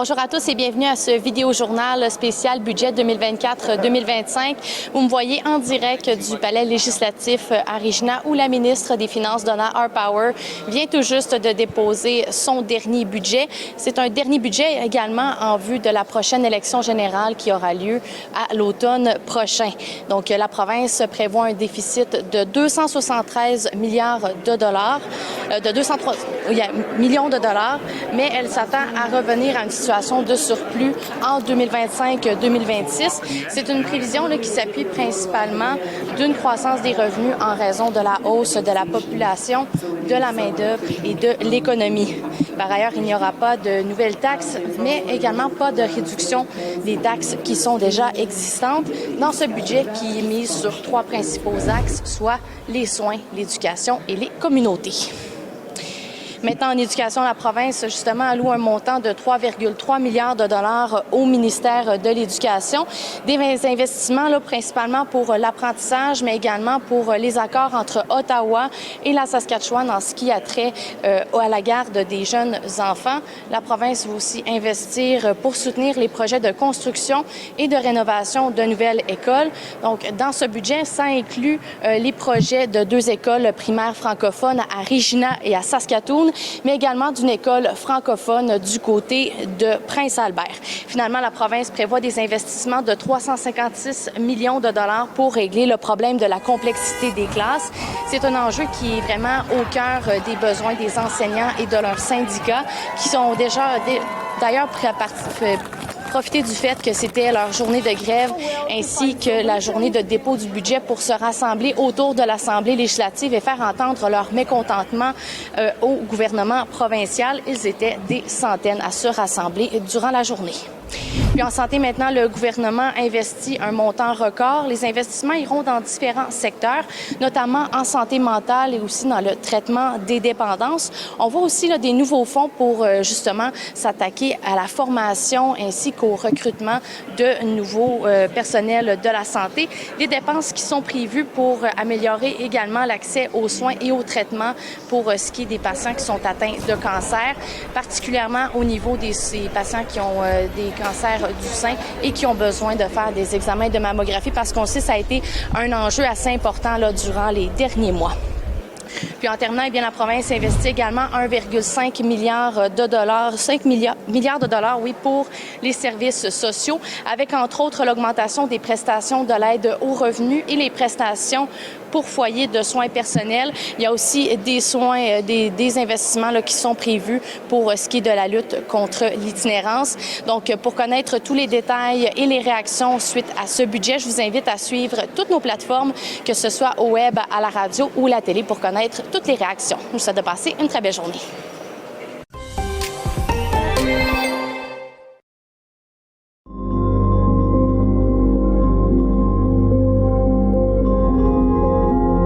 Bonjour à tous et bienvenue à ce vidéo-journal spécial budget 2024-2025. Vous me voyez en direct du palais législatif à Regina où la ministre des Finances, Donna Harpower, vient tout juste de déposer son dernier budget. C'est un dernier budget également en vue de la prochaine élection générale qui aura lieu à l'automne prochain. Donc, la province prévoit un déficit de 273 milliards de dollars, millions de dollars, mais elle s'attend à revenir à une situation de surplus en 2025-2026. C'est une prévision qui s'appuie principalement d'une croissance des revenus en raison de la hausse de la population, de la main-d'œuvre et de l'économie. Par ailleurs, il n'y aura pas de nouvelles taxes, mais également pas de réduction des taxes qui sont déjà existantes dans ce budget qui est mis sur trois principaux axes, soit les soins, l'éducation et les communautés. Maintenant, en éducation, la province, justement, alloue un montant de 3,3 milliards de dollars au ministère de l'Éducation. Des investissements, principalement pour l'apprentissage, mais également pour les accords entre Ottawa et la Saskatchewan en ce qui a trait à la garde des jeunes enfants. La province va aussi investir pour soutenir les projets de construction et de rénovation de nouvelles écoles. Donc, dans ce budget, ça inclut les projets de 2 écoles primaires francophones à Regina et à Saskatoon, mais également d'une école francophone du côté de Prince-Albert. Finalement, la province prévoit des investissements de 356 millions de dollars pour régler le problème de la complexité des classes. C'est un enjeu qui est vraiment au cœur des besoins des enseignants et de leurs syndicats qui sont déjà d'ailleurs profiter du fait que c'était leur journée de grève ainsi que la journée de dépôt du budget pour se rassembler autour de l'Assemblée législative et faire entendre leur mécontentement au gouvernement provincial. Ils étaient des centaines à se rassembler durant la journée. Puis en santé, maintenant, le gouvernement investit un montant record. Les investissements iront dans différents secteurs, notamment en santé mentale et aussi dans le traitement des dépendances. On voit aussi des nouveaux fonds pour justement s'attaquer à la formation ainsi qu'au recrutement de nouveaux personnels de la santé. Les dépenses qui sont prévues pour améliorer également l'accès aux soins et aux traitements pour ce qui est des patients qui sont atteints de cancer, particulièrement au niveau ces patients qui ont des cancers du sein et qui ont besoin de faire des examens de mammographie parce qu'on sait que ça a été un enjeu assez important durant les derniers mois. Puis en terminant, la province investit également 1,5 milliard de dollars, 5 milliards de dollars, pour les services sociaux, avec entre autres l'augmentation des prestations de l'aide aux revenus et les prestations pour foyers de soins personnels. Il y a aussi des soins, des investissements qui sont prévus pour ce qui est de la lutte contre l'itinérance. Donc, pour connaître tous les détails et les réactions suite à ce budget, je vous invite à suivre toutes nos plateformes, que ce soit au web, à la radio ou la télé, pour connaître toutes les réactions. Je vous souhaite de passer une très belle journée.